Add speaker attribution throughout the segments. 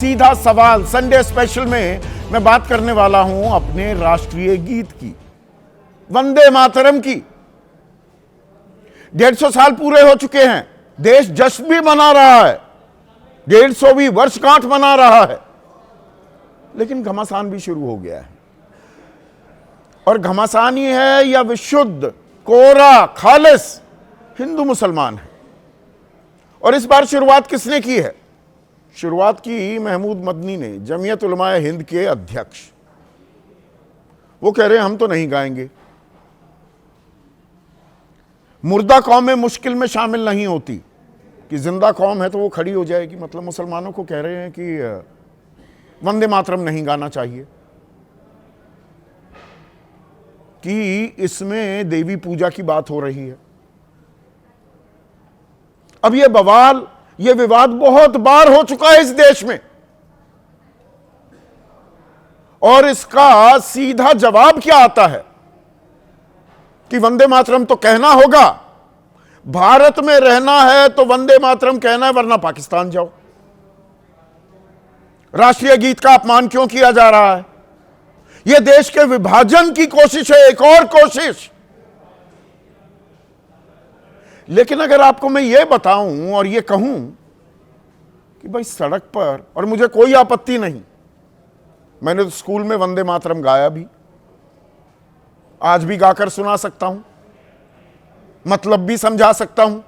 Speaker 1: सीधा सवाल Sunday special में मैं बात करने वाला हूं अपने राष्ट्रीय गीत की, वंदे मातरम की। 150 साल पूरे हो चुके हैं, देश जश्न भी मना रहा है, 150वीं वर्षगांठ मना रहा है, लेकिन घमासान भी शुरू हो गया है। और घमासान ही है या विशुद्ध कोरा खालिस हिंदू मुसलमान है। और इस बार शुरुआत किसने की है? शुरुआत की महमूद मदनी ने, जमीयत उलमाए हिंद के अध्यक्ष। वो कह रहे हैं हम तो नहीं गाएंगे, मुर्दा कौम में मुश्किल में शामिल नहीं होती, कि जिंदा कौम है तो वो खड़ी हो जाएगी। मतलब मुसलमानों को कह रहे हैं कि वंदे मातरम नहीं गाना चाहिए, कि इसमें देवी पूजा की बात हो रही है। अब ये बवाल, ये विवाद बहुत बार हो चुका है इस देश में, और इसका सीधा जवाब क्या आता है कि वंदे मातरम तो कहना होगा, भारत में रहना है तो वंदे मातरम कहना है, वरना पाकिस्तान जाओ। राष्ट्रीय गीत का अपमान क्यों किया जा रहा है? यह देश के विभाजन की कोशिश है, एक और कोशिश। लेकिन अगर आपको मैं यह बताऊं और यह कहूं कि भाई सड़क पर, और मुझे कोई आपत्ति नहीं, मैंने तो स्कूल में वंदे मातरम गाया भी, आज भी गाकर सुना सकता हूं, मतलब भी समझा सकता हूं,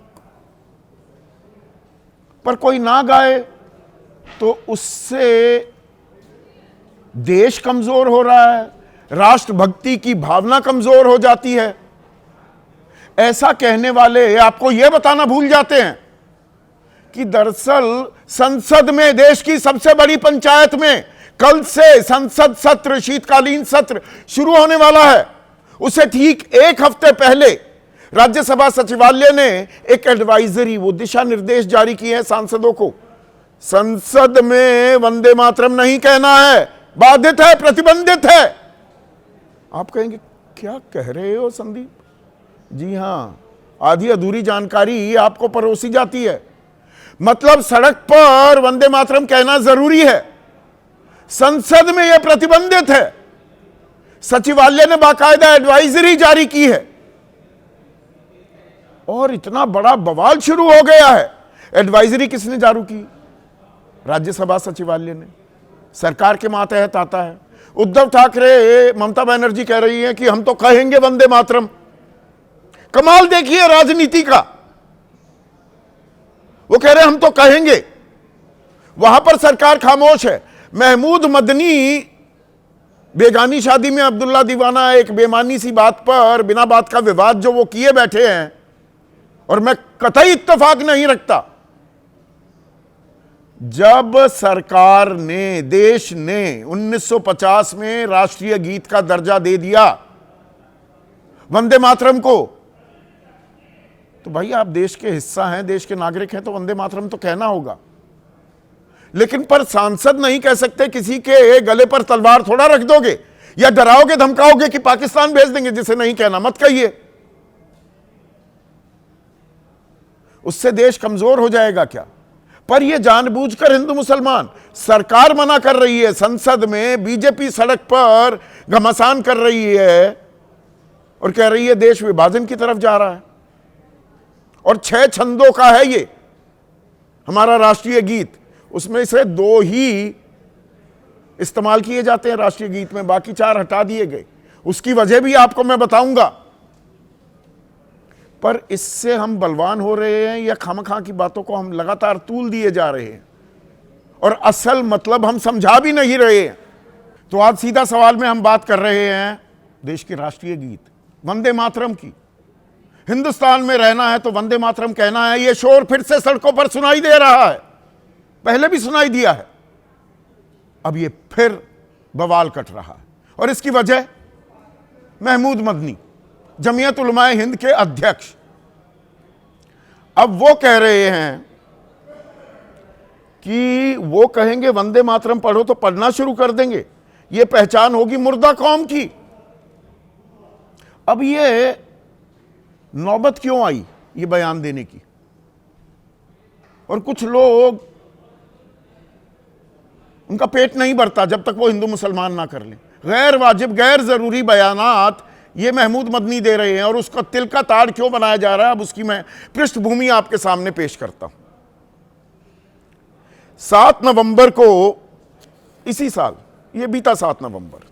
Speaker 1: पर कोई ना गाए तो उससे देश कमजोर हो रहा है, राष्ट्रभक्ति की भावना कमजोर हो जाती है। ऐसा कहने वाले आपको यह बताना भूल जाते हैं कि दरअसल संसद में, देश की सबसे बड़ी पंचायत में, कल से संसद सत्र, शीतकालीन सत्र शुरू होने वाला है। उससे ठीक एक हफ्ते पहले राज्यसभा सचिवालय ने एक एडवाइजरी, वो दिशा निर्देश जारी किए हैं सांसदों को। संसद में वंदे मातरम नहीं कहना है, बाधित है, प्रतिबंधित है। आप कहेंगे क्या कह रहे हो संदीप? जी हां, आधी अधूरी जानकारी आपको परोसी जाती है। मतलब सड़क पर वंदे मातरम कहना जरूरी है, संसद में यह प्रतिबंधित है। सचिवालय ने बाकायदा एडवाइजरी जारी की है, और इतना बड़ा बवाल शुरू हो गया है। एडवाइजरी किसने जारी की? राज्यसभा सचिवालय ने, सरकार के मातहत आता है। उद्धव ठाकरे, ममता बनर्जी कह रही है कि हम तो कहेंगे वंदे मातरम। कमाल देखिए राजनीति का, वो कह रहे हैं हम तो कहेंगे, वहां पर सरकार खामोश है। महमूद मदनी बेगानी शादी में अब्दुल्ला दीवाना, एक बेमानी सी बात पर बिना बात का विवाद जो वो किए बैठे हैं, और मैं कतई इत्तेफाक नहीं रखता। जब सरकार ने, देश ने 1950 में राष्ट्रीय गीत का दर्जा दे दिया वंदे मातरम को, तो भाई आप देश के हिस्सा हैं, देश के नागरिक हैं, तो वंदे मातरम तो कहना होगा। लेकिन पर सांसद नहीं कह सकते। किसी के गले पर तलवार थोड़ा रख दोगे, या डराओगे धमकाओगे कि पाकिस्तान भेज देंगे जिसे नहीं कहना, मत कहिए। उससे देश कमजोर हो जाएगा क्या? पर यह जानबूझकर हिंदू मुसलमान, सरकार मना कर रही है, संसद में बीजेपी सड़क पर घमासान कर रही है और कह रही है देश विभाजन की तरफ जा रहा है। और 6 छंदों का है ये हमारा राष्ट्रीय गीत, उसमें से 2 ही इस्तेमाल किए जाते हैं राष्ट्रीय गीत में, बाकी 4 हटा दिए गए। उसकी वजह भी आपको मैं बताऊंगा। पर इससे हम बलवान हो रहे हैं या खामखा की बातों को हम लगातार तूल दिए जा रहे हैं, और असल मतलब हम समझा भी नहीं रहे हैं। तो आज सीधा सवाल में हम बात कर रहे हैं देश के राष्ट्रीय गीत वंदे मातरम की। हिंदुस्तान में रहना है तो वंदे मातरम कहना है। यह शोर फिर से सड़कों पर सुनाई दे रहा है, पहले भी सुनाई दिया है, अब यह फिर बवाल कट रहा है। और इसकी वजह महमूद मदनी, जमीयत उलमाए हिंद के अध्यक्ष, अब वो कह रहे हैं कि वो कहेंगे वंदे मातरम पढ़ो तो पढ़ना शुरू कर देंगे, ये पहचान होगी मुर्दा कौम की। अब ये नौबत क्यों आई ये बयान देने की? और कुछ लोग उनका पेट नहीं भरता जब तक वो हिंदू मुसलमान ना कर लें। गैर वाजिब गैर जरूरी बयानात ये महमूद मदनी दे रहे हैं, और उसका तिल का ताड़ क्यों बनाया जा रहा है, अब उसकी मैं पृष्ठभूमि आपके सामने पेश करता हूं। 7 नवंबर को इसी साल, ये बीता 7 नवंबर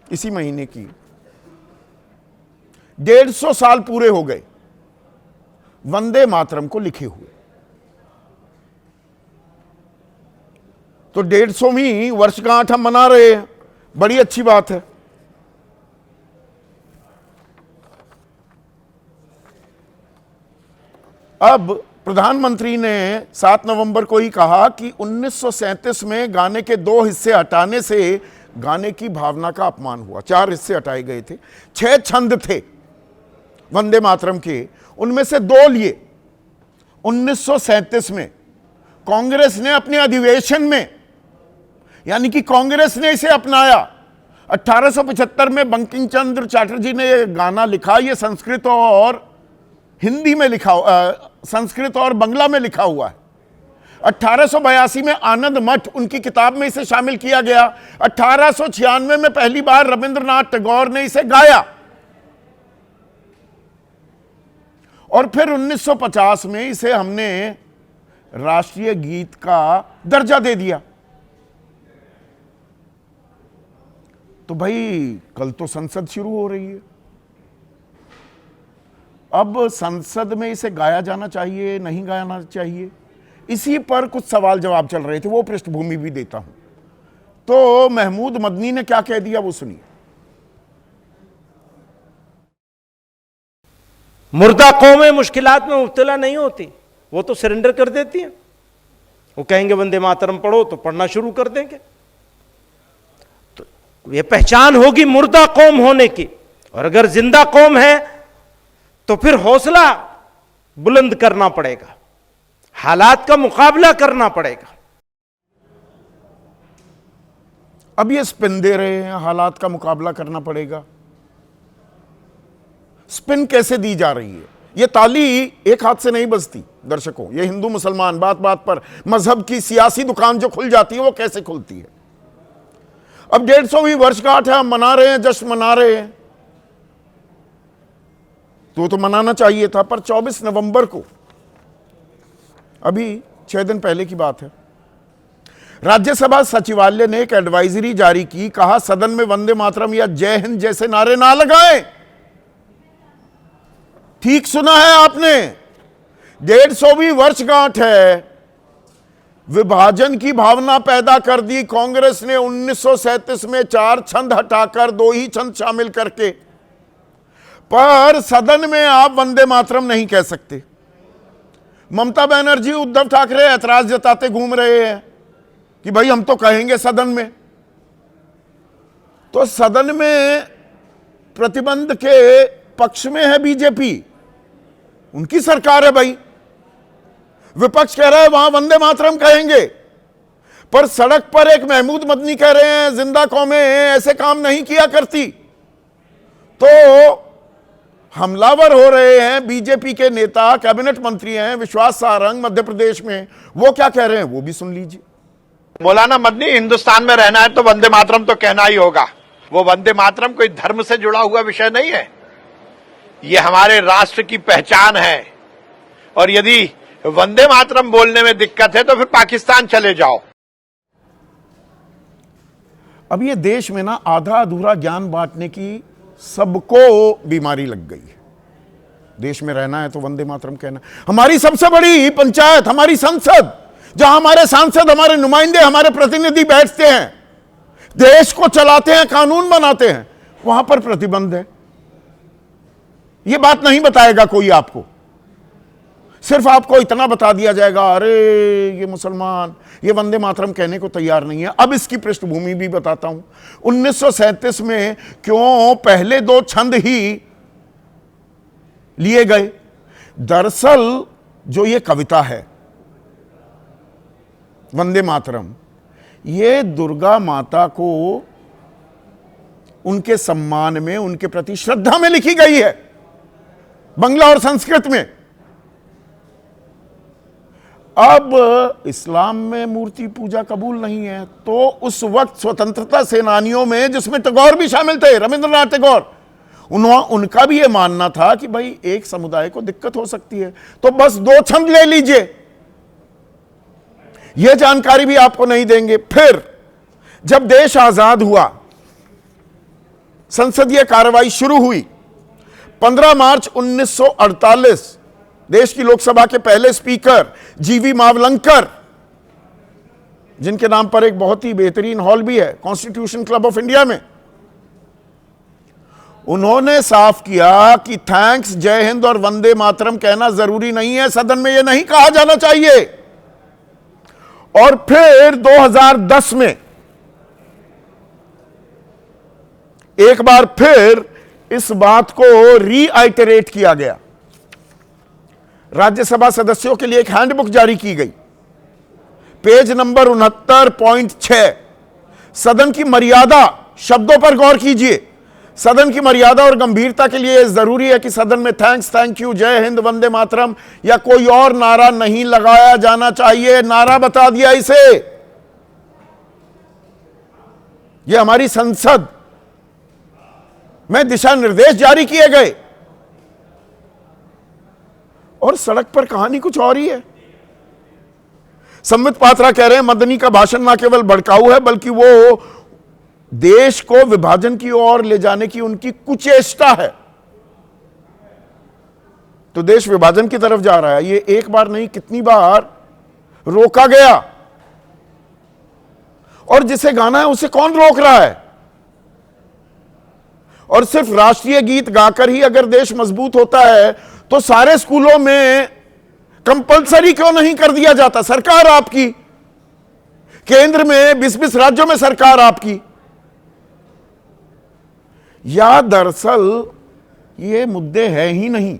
Speaker 1: इसी महीने की, 150 साल पूरे हो गए वंदे मातरम को लिखे हुए। तो 150वीं वर्षगांठ हम मना रहे हैं, बड़ी अच्छी बात है। अब प्रधानमंत्री ने 7 नवंबर को ही कहा कि 1937 में गाने के 2 हिस्से हटाने से गाने की भावना का अपमान हुआ। 4 हिस्से हटाए गए थे, 6 छंद थे वंदे मातरम के, उनमें से 2 लिए 1937 में कांग्रेस ने अपने अधिवेशन में, यानी कि कांग्रेस ने इसे अपनाया। 1875 में बंकिम चंद्र चटर्जी ने यह गाना लिखा, यह संस्कृत और हिंदी में लिखा, संस्कृत और बांग्ला में लिखा हुआ है। 1882 में आनंद मठ उनकी किताब में इसे शामिल किया गया। 1896 में पहली बार रविंद्रनाथ टैगोर ने इसे गाया, और फिर 1950 में इसे हमने राष्ट्रीय गीत का दर्जा दे दिया। तो भाई कल तो संसद शुरू हो रही है, अब संसद में इसे गाया जाना चाहिए नहीं गाना चाहिए, इसी पर कुछ सवाल जवाब चल रहे थे, वो पृष्ठभूमि भी देता हूं। तो महमूद मदनी ने क्या कह दिया वो सुनिए।
Speaker 2: मुर्दा कौमें मुश्किलात में मुब्तला नहीं होती, वो तो सरेंडर कर देती हैं। वो कहेंगे वंदे मातरम पढ़ो तो पढ़ना शुरू कर देंगे। तो ये पहचान होगी मुर्दा कौम होने की, और अगर जिंदा कौम है तो फिर हौसला बुलंद करना पड़ेगा, हालात का मुकाबला करना पड़ेगा।
Speaker 1: अब ये स्पिन दे रहे हैं, हालात का मुकाबला करना पड़ेगा। स्पिन कैसे दी जा रही है? ये ताली एक हाथ से नहीं बजती दर्शकों। ये हिंदू मुसलमान बात बात पर मजहब की सियासी दुकान जो खुल जाती है वो कैसे खुलती है। अब 150वीं वर्षगांठ है, हम मना रहे हैं, जश्न मना रहे हैं, तो मनाना चाहिए था। पर 24 नवंबर को, अभी 6 दिन पहले की बात है, राज्यसभा सचिवालय ने एक एडवाइजरी जारी की। कहा सदन में वंदे मातरम या जय हिंद जैसे नारे ना लगाएं। ठीक सुना है आपने, 150वीं वर्षगांठ है, विभाजन की भावना पैदा कर दी कांग्रेस ने 1937 में 4 छंद हटाकर 2 ही छंद शामिल करके। पर सदन में आप वंदे मातरम नहीं कह सकते। ममता बनर्जी, उद्धव ठाकरे ऐतराज जताते घूम रहे हैं कि भाई हम तो कहेंगे सदन में। तो सदन में प्रतिबंध के पक्ष में है बीजेपी, उनकी सरकार है भाई। विपक्ष कह रहा है वहां वंदे मातरम कहेंगे, पर सड़क पर एक महमूद मदनी कह रहे हैं जिंदा कौमें ऐसे काम नहीं किया करती। तो हमलावर हो रहे हैं बीजेपी के नेता, कैबिनेट मंत्री हैं विश्वास सारंग मध्य प्रदेश में, वो क्या कह रहे हैं वो भी सुन लीजिए।
Speaker 3: मौलाना मदनी, हिंदुस्तान में रहना है तो वंदे मातरम तो कहना ही होगा। वो वंदे मातरम कोई धर्म से जुड़ा हुआ विषय नहीं है, ये हमारे राष्ट्र की पहचान है। और यदि वंदे मातरम बोलने में दिक्कत है तो फिर पाकिस्तान चले जाओ।
Speaker 1: अब ये देश में ना आधा अधूरा ज्ञान बांटने की सबको बीमारी लग गई है। देश में रहना है तो वंदे मातरम कहना। हमारी सबसे बड़ी पंचायत, हमारी संसद, जहां हमारे सांसद, हमारे नुमाइंदे, हमारे प्रतिनिधि बैठते हैं, देश को चलाते हैं, कानून बनाते हैं, वहां पर प्रतिबंध है। यह बात नहीं बताएगा कोई आपको, सिर्फ आपको इतना बता दिया जाएगा अरे ये मुसलमान ये वंदे मातरम कहने को तैयार नहीं है। अब इसकी पृष्ठभूमि भी बताता हूं। 1937 में क्यों पहले 2 छंद ही लिए गए? दरअसल जो ये कविता है वंदे मातरम, ये दुर्गा माता को उनके सम्मान में, उनके प्रति श्रद्धा में लिखी गई है, बांग्ला और संस्कृत में। अब इस्लाम में मूर्ति पूजा कबूल नहीं है, तो उस वक्त स्वतंत्रता सेनानियों में, जिसमें टैगोर भी शामिल थे, रविंद्रनाथ टैगोर, उनका भी यह मानना था कि भाई एक समुदाय को दिक्कत हो सकती है, तो बस 2 छंद ले लीजिए। यह जानकारी भी आपको नहीं देंगे। फिर जब देश आजाद हुआ, संसदीय कार्रवाई शुरू हुई। 15 मार्च 1948 देश की लोकसभा के पहले स्पीकर जीवी मावलंकर, जिनके नाम पर एक बहुत ही बेहतरीन हॉल भी है कॉन्स्टिट्यूशन क्लब ऑफ इंडिया में, उन्होंने साफ किया कि थैंक्स, जय हिंद और वंदे मातरम कहना जरूरी नहीं है, सदन में यह नहीं कहा जाना चाहिए। और फिर 2010 में एक बार फिर इस बात को रीआइटरेट किया गया। राज्यसभा सदस्यों के लिए एक हैंडबुक जारी की गई, पेज नंबर 69.6, सदन की मर्यादा, शब्दों पर गौर कीजिए। सदन की मर्यादा और गंभीरता के लिए जरूरी है कि सदन में थैंक्स, थैंक यू, जय हिंद, वंदे मातरम या कोई और नारा नहीं लगाया जाना चाहिए। नारा बता दिया इसे। यह हमारी संसद में दिशा निर्देश जारी किए गए, और सड़क पर कहानी कुछ और ही है। संबित पात्रा कह रहे हैं मदनी का भाषण ना केवल भड़काऊ है, बल्कि वो देश को विभाजन की ओर ले जाने की उनकी कुचेष्टा है। तो देश विभाजन की तरफ जा रहा है। ये एक बार नहीं, कितनी बार रोका गया, और जिसे गाना है उसे कौन रोक रहा है? और सिर्फ राष्ट्रीय गीत गाकर ही अगर देश मजबूत होता है, तो सारे स्कूलों में कंपलसरी क्यों नहीं कर दिया जाता? सरकार आपकी, केंद्र में 20-20 राज्यों में सरकार आपकी। या दरअसल ये मुद्दे हैं ही नहीं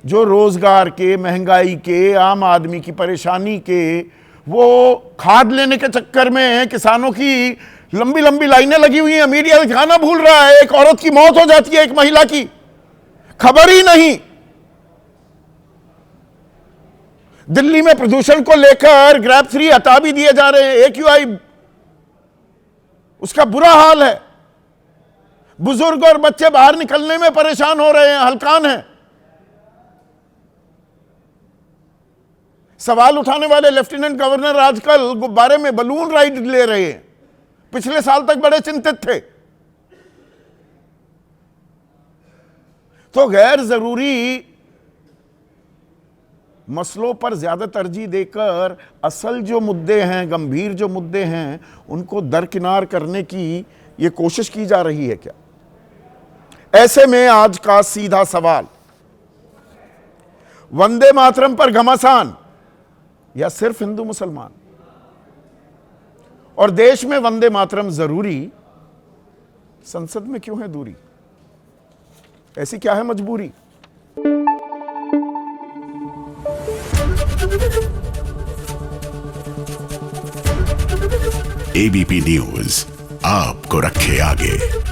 Speaker 1: जो रोजगार के, महंगाई के, आम आदमी की परेशानी के, वो खाद लेने के चक्कर में किसानों की लंबी लंबी लाइनें लगी हुई हैं, मीडिया दिखाना भूल रहा है, एक औरत की मौत हो जाती है, एक महिला की, खबर ही नहीं। दिल्ली में प्रदूषण को लेकर ग्रैब 3 हटा भी दिए जा रहे हैं, AQI उसका बुरा हाल है। बुजुर्ग और बच्चे बाहर निकलने में परेशान हो रहे हैं, हलकान हैं। सवाल उठाने वाले लेफ्टिनेंट गवर्नर आजकल गुब्बारे में बलून राइड ले रहे हैं, पिछले साल तक बड़े चिंतित थे। तो गैर जरूरी मसलों पर ज्यादा तरजीह देकर असल जो मुद्दे हैं, गंभीर जो मुद्दे हैं, उनको दरकिनार करने की यह कोशिश की जा रही है क्या? ऐसे में आज का सीधा सवाल, वंदे मातरम पर घमासान या सिर्फ हिंदू मुसलमान? और देश में वंदे मातरम जरूरी, संसद में क्यों है दूरी? ऐसी क्या है मजबूरी?
Speaker 4: ABP न्यूज आपको रखे आगे।